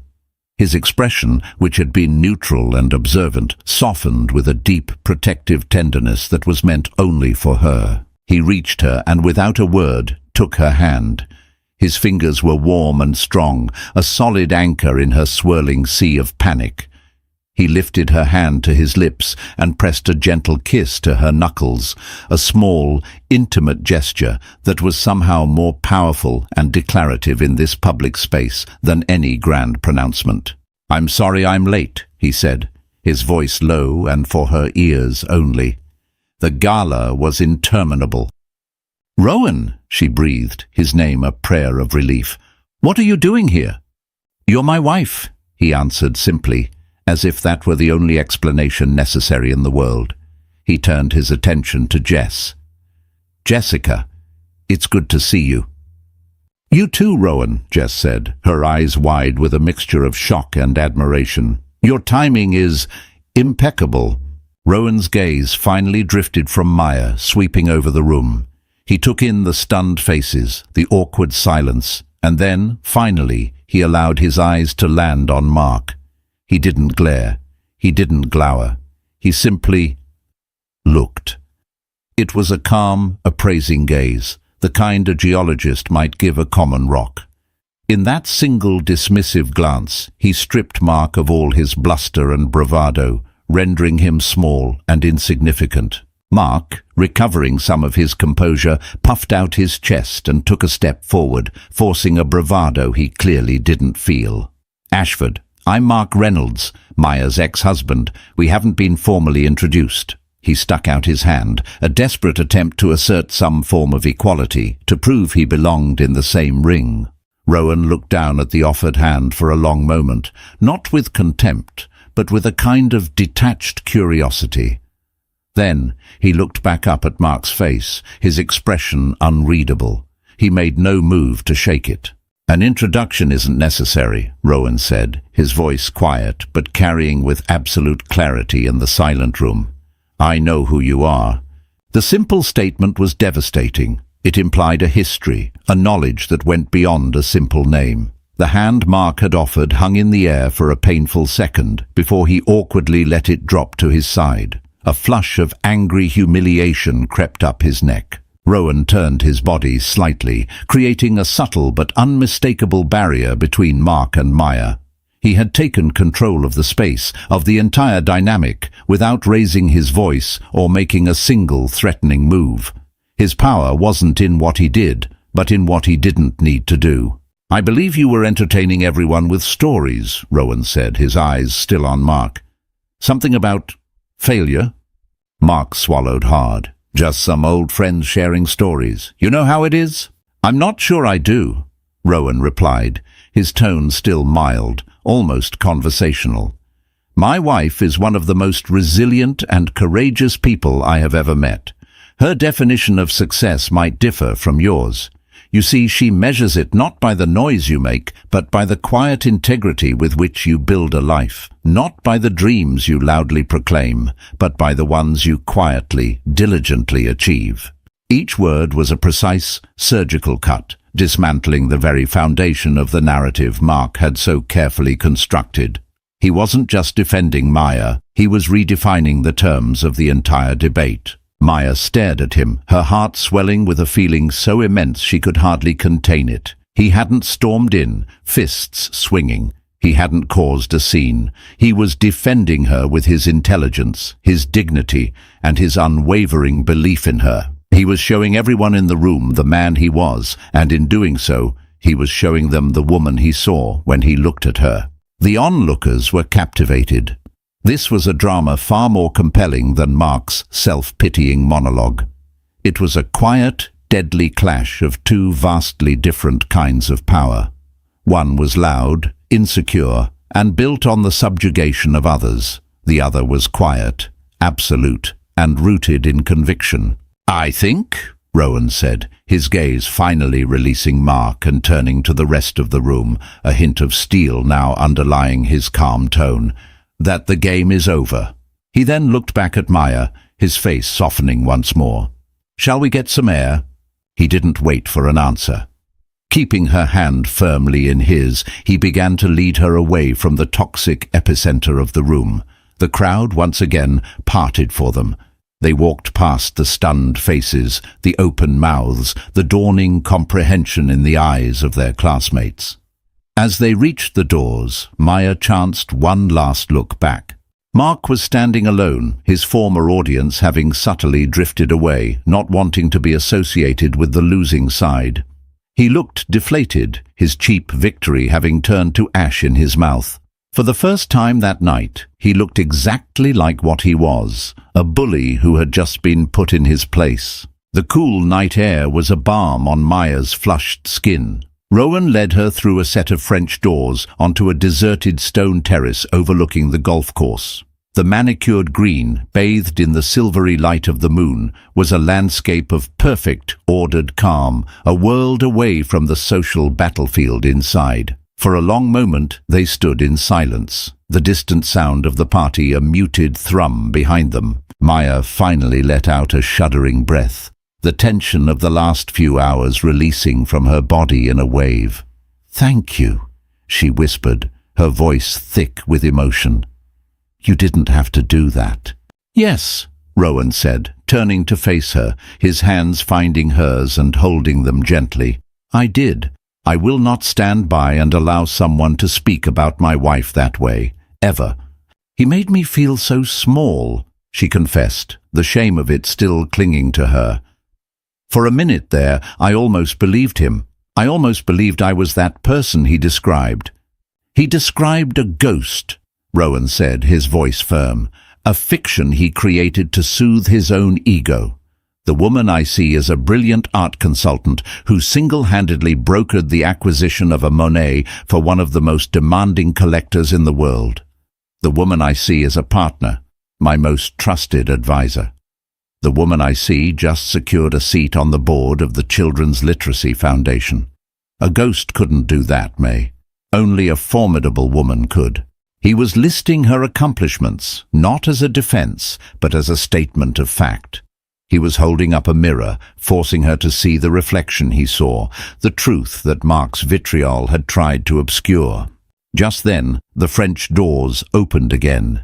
His expression, which had been neutral and observant, softened with a deep, protective tenderness that was meant only for her. He reached her and, without a word, took her hand. His fingers were warm and strong, a solid anchor in her swirling sea of panic. He lifted her hand to his lips and pressed a gentle kiss to her knuckles, a small, intimate gesture that was somehow more powerful and declarative in this public space than any grand pronouncement. "I'm sorry I'm late," he said, his voice low and for her ears only. The gala was interminable. "Rowan," she breathed, his name a prayer of relief. "What are you doing here?" "You're my wife," he answered simply, as if that were the only explanation necessary in the world. He turned his attention to Jess. "Jessica, it's good to see you." "You too, Rowan," Jess said, her eyes wide with a mixture of shock and admiration. "Your timing is impeccable." Rowan's gaze finally drifted from Maya, sweeping over the room. He took in the stunned faces, the awkward silence, and then, finally, he allowed his eyes to land on Mark. He didn't glare. He didn't glower. He simply looked. It was a calm, appraising gaze, the kind a geologist might give a common rock. In that single dismissive glance, he stripped Mark of all his bluster and bravado, rendering him small and insignificant. Mark, recovering some of his composure, puffed out his chest and took a step forward, forcing a bravado he clearly didn't feel. "Ashford, I'm Mark Reynolds, Maya's ex-husband. We haven't been formally introduced." He stuck out his hand, a desperate attempt to assert some form of equality, to prove he belonged in the same ring. Rowan looked down at the offered hand for a long moment, not with contempt, but with a kind of detached curiosity. Then he looked back up at Mark's face, his expression unreadable. He made no move to shake it. "An introduction isn't necessary," Rowan said, his voice quiet but carrying with absolute clarity in the silent room. "I know who you are." The simple statement was devastating. It implied a history, a knowledge that went beyond a simple name. The hand Mark had offered hung in the air for a painful second before he awkwardly let it drop to his side. A flush of angry humiliation crept up his neck. Rowan turned his body slightly, creating a subtle but unmistakable barrier between Mark and Maya. He had taken control of the space, of the entire dynamic, without raising his voice or making a single threatening move. His power wasn't in what he did, but in what he didn't need to do. "I believe you were entertaining everyone with stories," Rowan said, his eyes still on Mark. "Something about failure?" Mark swallowed hard. "Just some old friends sharing stories. You know how it is?" "I'm not sure I do," Rowan replied, his tone still mild, almost conversational. "My wife is one of the most resilient and courageous people I have ever met. Her definition of success might differ from yours. You see, she measures it not by the noise you make, but by the quiet integrity with which you build a life. Not by the dreams you loudly proclaim, but by the ones you quietly, diligently achieve." Each word was a precise, surgical cut, dismantling the very foundation of the narrative Mark had so carefully constructed. He wasn't just defending Maya, he was redefining the terms of the entire debate. Maya stared at him, her heart swelling with a feeling so immense she could hardly contain it. He hadn't stormed in, fists swinging. He hadn't caused a scene. He was defending her with his intelligence, his dignity, and his unwavering belief in her. He was showing everyone in the room the man he was, and in doing so, he was showing them the woman he saw when he looked at her. The onlookers were captivated. This was a drama far more compelling than Mark's self-pitying monologue. It was a quiet, deadly clash of two vastly different kinds of power. One was loud, insecure, and built on the subjugation of others. The other was quiet, absolute, and rooted in conviction. "I think," Rowan said, his gaze finally releasing Mark and turning to the rest of the room, a hint of steel now underlying his calm tone, "that the game is over." He then looked back at Maya, his face softening once more. "Shall we get some air?" He didn't wait for an answer. Keeping her hand firmly in his, he began to lead her away from the toxic epicenter of the room. The crowd once again parted for them. They walked past the stunned faces, the open mouths, the dawning comprehension in the eyes of their classmates. As they reached the doors, Maya chanced one last look back. Mark was standing alone, his former audience having subtly drifted away, not wanting to be associated with the losing side. He looked deflated, his cheap victory having turned to ash in his mouth. For the first time that night, he looked exactly like what he was, a bully who had just been put in his place. The cool night air was a balm on Maya's flushed skin. Rowan led her through a set of French doors onto a deserted stone terrace overlooking the golf course. The manicured green, bathed in the silvery light of the moon, was a landscape of perfect, ordered calm, a world away from the social battlefield inside. For a long moment they stood in silence, the distant sound of the party a muted thrum behind them. Maya finally let out a shuddering breath, the tension of the last few hours releasing from her body in a wave. "Thank you," she whispered, her voice thick with emotion. "You didn't have to do that." "Yes," Rowan said, turning to face her, his hands finding hers and holding them gently. "I did. I will not stand by and allow someone to speak about my wife that way, ever. He made me feel so small, she confessed, the shame of it still clinging to her. For a minute there, I almost believed him. I almost believed I was that person he described. He described a ghost, Rowan said, his voice firm, a fiction he created to soothe his own ego. The woman I see is a brilliant art consultant who single-handedly brokered the acquisition of a Monet for one of the most demanding collectors in the world. The woman I see is a partner, my most trusted advisor. The woman I see just secured a seat on the board of the Children's Literacy Foundation. A ghost couldn't do that, May. Only a formidable woman could. He was listing her accomplishments, not as a defense, but as a statement of fact. He was holding up a mirror, forcing her to see the reflection he saw, the truth that Mark's vitriol had tried to obscure. Just then, the French doors opened again.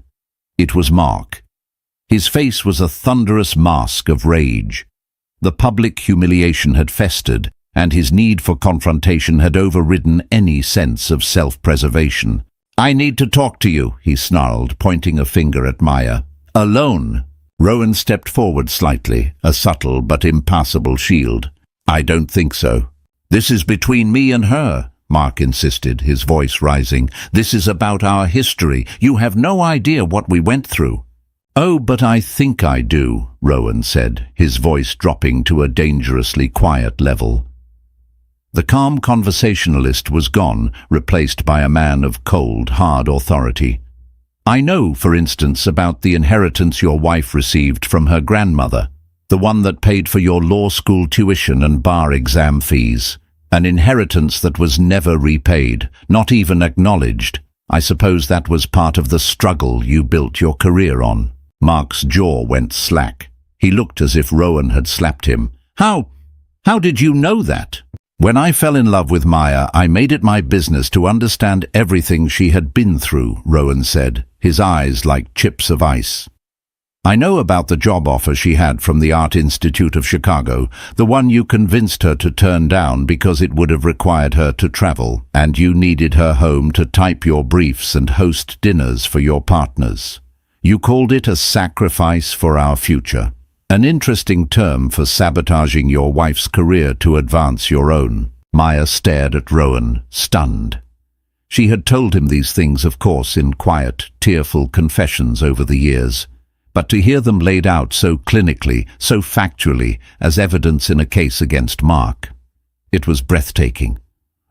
It was Mark. His face was a thunderous mask of rage. The public humiliation had festered, and his need for confrontation had overridden any sense of self-preservation. "I need to talk to you," he snarled, pointing a finger at Maya. "Alone." Rowan stepped forward slightly, a subtle but impassable shield. "I don't think so." "This is between me and her," Mark insisted, his voice rising. "This is about our history. You have no idea what we went through." "Oh, but I think I do," Rowan said, his voice dropping to a dangerously quiet level. The calm conversationalist was gone, replaced by a man of cold, hard authority. "I know, for instance, about the inheritance your wife received from her grandmother, the one that paid for your law school tuition and bar exam fees. An inheritance that was never repaid, not even acknowledged. I suppose that was part of the struggle you built your career on." Mark's jaw went slack. He looked as if Rowan had slapped him. How did you know that?" "When I fell in love with Maya, I made it my business to understand everything she had been through," Rowan said, his eyes like chips of ice. "I know about the job offer she had from the Art Institute of Chicago, the one you convinced her to turn down because it would have required her to travel, and you needed her home to type your briefs and host dinners for your partners. You called it a sacrifice for our future. An interesting term for sabotaging your wife's career to advance your own." Maya stared at Rowan, stunned. She had told him these things, of course, in quiet, tearful confessions over the years, but to hear them laid out so clinically, so factually, as evidence in a case against Mark, it was breathtaking.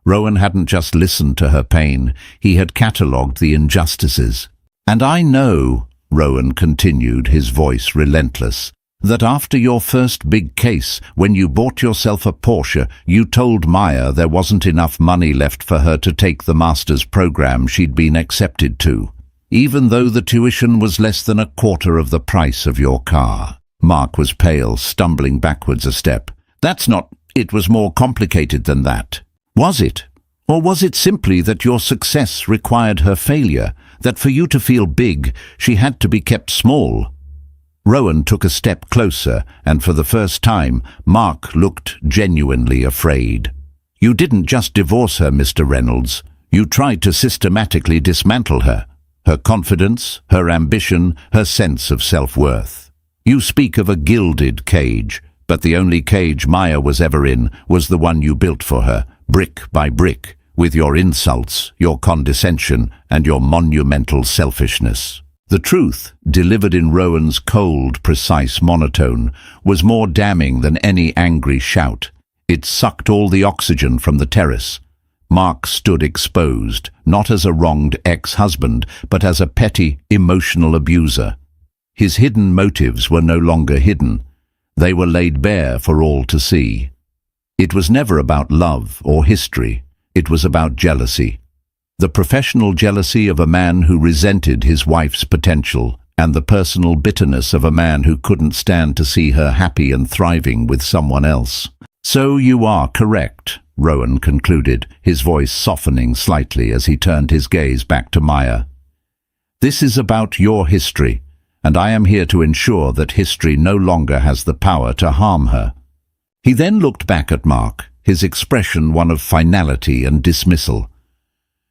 Rowan hadn't just listened to her pain, he had catalogued the injustices. "And I know," Rowan continued, his voice relentless, "that after your first big case, when you bought yourself a Porsche, you told Maya there wasn't enough money left for her to take the master's program she'd been accepted to, even though the tuition was less than a quarter of the price of your car." Mark was pale, stumbling backwards a step. "That's not... It was more complicated than that." "Was it? Or was it simply that your success required her failure, that for you to feel big, she had to be kept small?" Rowan took a step closer, and for the first time, Mark looked genuinely afraid. "You didn't just divorce her, Mr. Reynolds. You tried to systematically dismantle her. Her confidence, her ambition, her sense of self-worth. You speak of a gilded cage, but the only cage Maya was ever in was the one you built for her, brick by brick, with your insults, your condescension, and your monumental selfishness." The truth, delivered in Rowan's cold, precise monotone, was more damning than any angry shout. It sucked all the oxygen from the terrace. Mark stood exposed, not as a wronged ex-husband, but as a petty, emotional abuser. His hidden motives were no longer hidden. They were laid bare for all to see. It was never about love or history. It was about jealousy. The professional jealousy of a man who resented his wife's potential, and the personal bitterness of a man who couldn't stand to see her happy and thriving with someone else. "So you are correct," Rowan concluded, his voice softening slightly as he turned his gaze back to Maya. "This is about your history, and I am here to ensure that history no longer has the power to harm her." He then looked back at Mark, his expression one of finality and dismissal.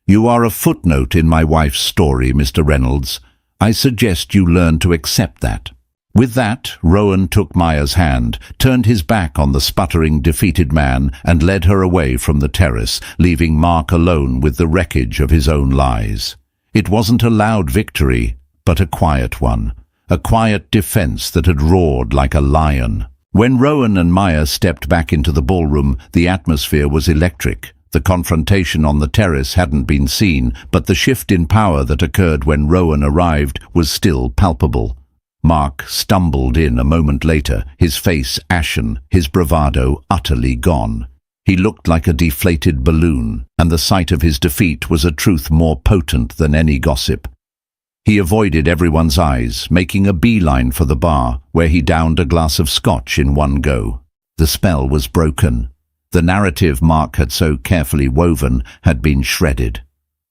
"You are a footnote in my wife's story, Mr. Reynolds. I suggest you learn to accept that." With that, Rowan took Maya's hand, turned his back on the sputtering, defeated man, and led her away from the terrace, leaving Mark alone with the wreckage of his own lies. It wasn't a loud victory, but a quiet one, a quiet defense that had roared like a lion. When Rowan and Maya stepped back into the ballroom, the atmosphere was electric. The confrontation on the terrace hadn't been seen, but the shift in power that occurred when Rowan arrived was still palpable. Mark stumbled in a moment later, his face ashen, his bravado utterly gone. He looked like a deflated balloon, and the sight of his defeat was a truth more potent than any gossip. He avoided everyone's eyes, making a beeline for the bar, where he downed a glass of scotch in one go. The spell was broken. The narrative Mark had so carefully woven had been shredded.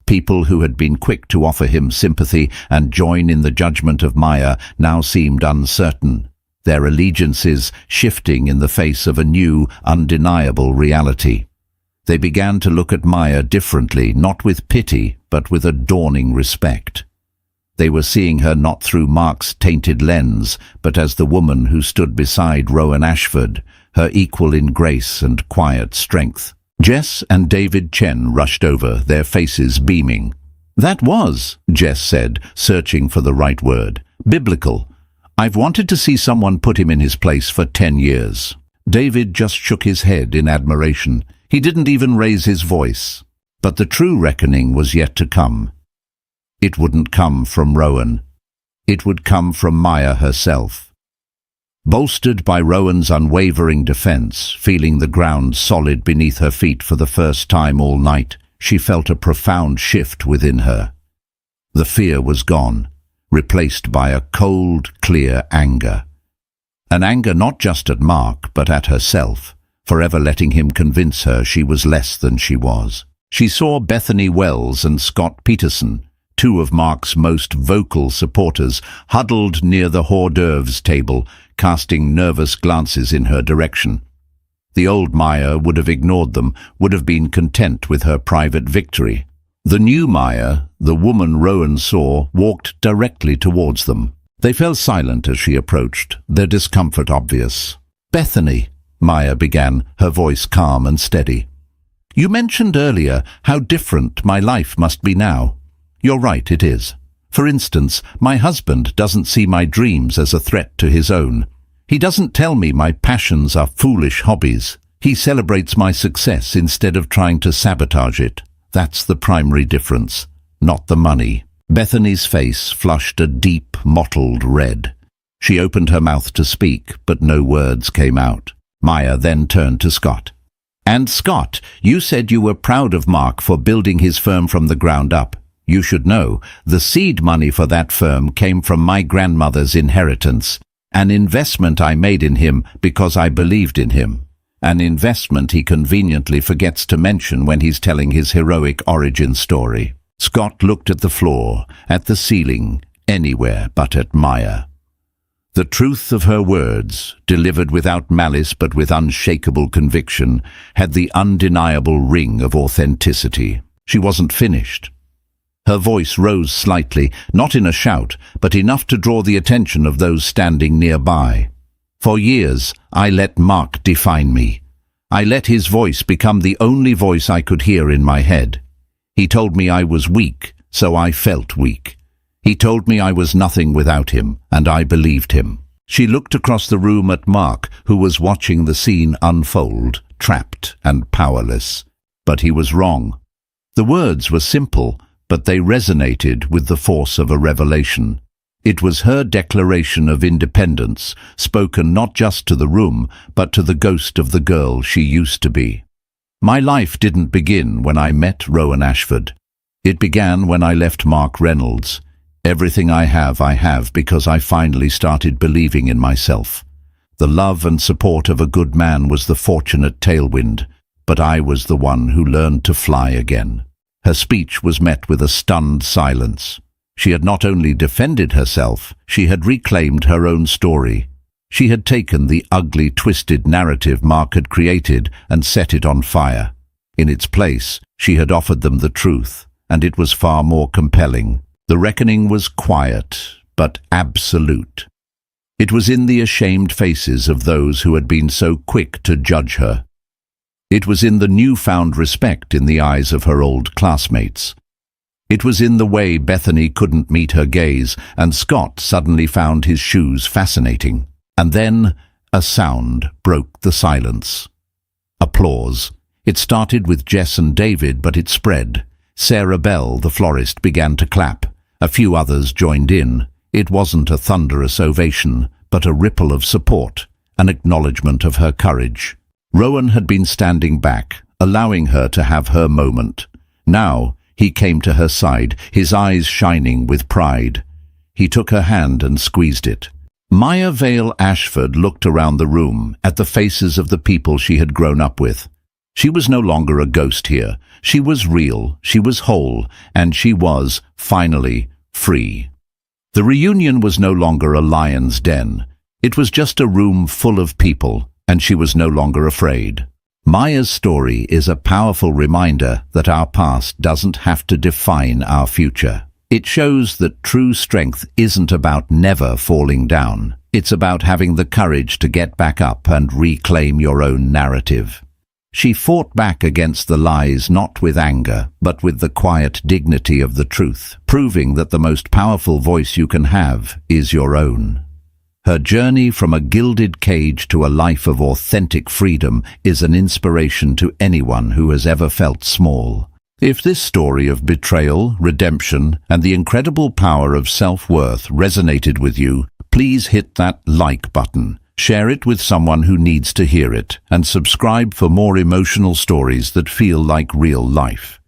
People who had been quick to offer him sympathy and join in the judgment of Maya now seemed uncertain, their allegiances shifting in the face of a new, undeniable reality. They began to look at Maya differently, not with pity, but with a dawning respect. They were seeing her not through Mark's tainted lens, but as the woman who stood beside Rowan Ashford, her equal in grace and quiet strength. Jess and David Chen rushed over, their faces beaming. "That was," Jess said, searching for the right word, "biblical. I've wanted to see someone put him in his place for 10 years. David just shook his head in admiration. He didn't even raise his voice. But the true reckoning was yet to come. It wouldn't come from Rowan. It would come from Maya herself. Bolstered by Rowan's unwavering defense, feeling the ground solid beneath her feet for the first time all night, she felt a profound shift within her. The fear was gone, replaced by a cold, clear anger. An anger not just at Mark, but at herself, forever letting him convince her she was less than she was. She saw Bethany Wells and Scott Peterson, two of Mark's most vocal supporters, huddled near the hors d'oeuvres table, casting nervous glances in her direction. The old Maya would have ignored them, would have been content with her private victory. The new Maya, the woman Rowan saw, walked directly towards them. They fell silent as she approached, their discomfort obvious. "Bethany," Maya began, her voice calm and steady. "You mentioned earlier how different my life must be now. You're right, it is. For instance, my husband doesn't see my dreams as a threat to his own. He doesn't tell me my passions are foolish hobbies. He celebrates my success instead of trying to sabotage it. That's the primary difference, not the money." Bethany's face flushed a deep, mottled red. She opened her mouth to speak, but no words came out. Maya then turned to Scott. "And Scott, you said you were proud of Mark for building his firm from the ground up. You should know, the seed money for that firm came from my grandmother's inheritance, an investment I made in him because I believed in him. An investment he conveniently forgets to mention when he's telling his heroic origin story." Scott looked at the floor, at the ceiling, anywhere but at Maya. The truth of her words, delivered without malice but with unshakable conviction, had the undeniable ring of authenticity. She wasn't finished. Her voice rose slightly, not in a shout, but enough to draw the attention of those standing nearby. "For years, I let Mark define me. I let his voice become the only voice I could hear in my head. He told me I was weak, so I felt weak. He told me I was nothing without him, and I believed him." She looked across the room at Mark, who was watching the scene unfold, trapped and powerless. But he was wrong. The words were simple, but they resonated with the force of a revelation. It was her declaration of independence, spoken not just to the room, but to the ghost of the girl she used to be. "My life didn't begin when I met Rowan Ashford. It began when I left Mark Reynolds. Everything I have because I finally started believing in myself. The love and support of a good man was the fortunate tailwind, but I was the one who learned to fly again." Her speech was met with a stunned silence. She had not only defended herself, she had reclaimed her own story. She had taken the ugly, twisted narrative Mark had created and set it on fire. In its place, she had offered them the truth, and it was far more compelling. The reckoning was quiet, but absolute. It was in the ashamed faces of those who had been so quick to judge her. It was in the newfound respect in the eyes of her old classmates. It was in the way Bethany couldn't meet her gaze, and Scott suddenly found his shoes fascinating. And then a sound broke the silence. Applause. It started with Jess and David, but it spread. Sarah Bell, the florist, began to clap. A few others joined in. It wasn't a thunderous ovation, but a ripple of support, an acknowledgement of her courage. Rowan had been standing back, allowing her to have her moment. Now he came to her side, his eyes shining with pride. He took her hand and squeezed it. Maya Vale Ashford looked around the room, at the faces of the people she had grown up with. She was no longer a ghost here. She was real, she was whole, and she was, finally, free. The reunion was no longer a lion's den. It was just a room full of people, and she was no longer afraid. Maya's story is a powerful reminder that our past doesn't have to define our future. It shows that true strength isn't about never falling down. It's about having the courage to get back up and reclaim your own narrative. She fought back against the lies not with anger, but with the quiet dignity of the truth, proving that the most powerful voice you can have is your own. Her journey from a gilded cage to a life of authentic freedom is an inspiration to anyone who has ever felt small. If this story of betrayal, redemption, and the incredible power of self-worth resonated with you, please hit that like button. Share it with someone who needs to hear it, and subscribe for more emotional stories that feel like real life.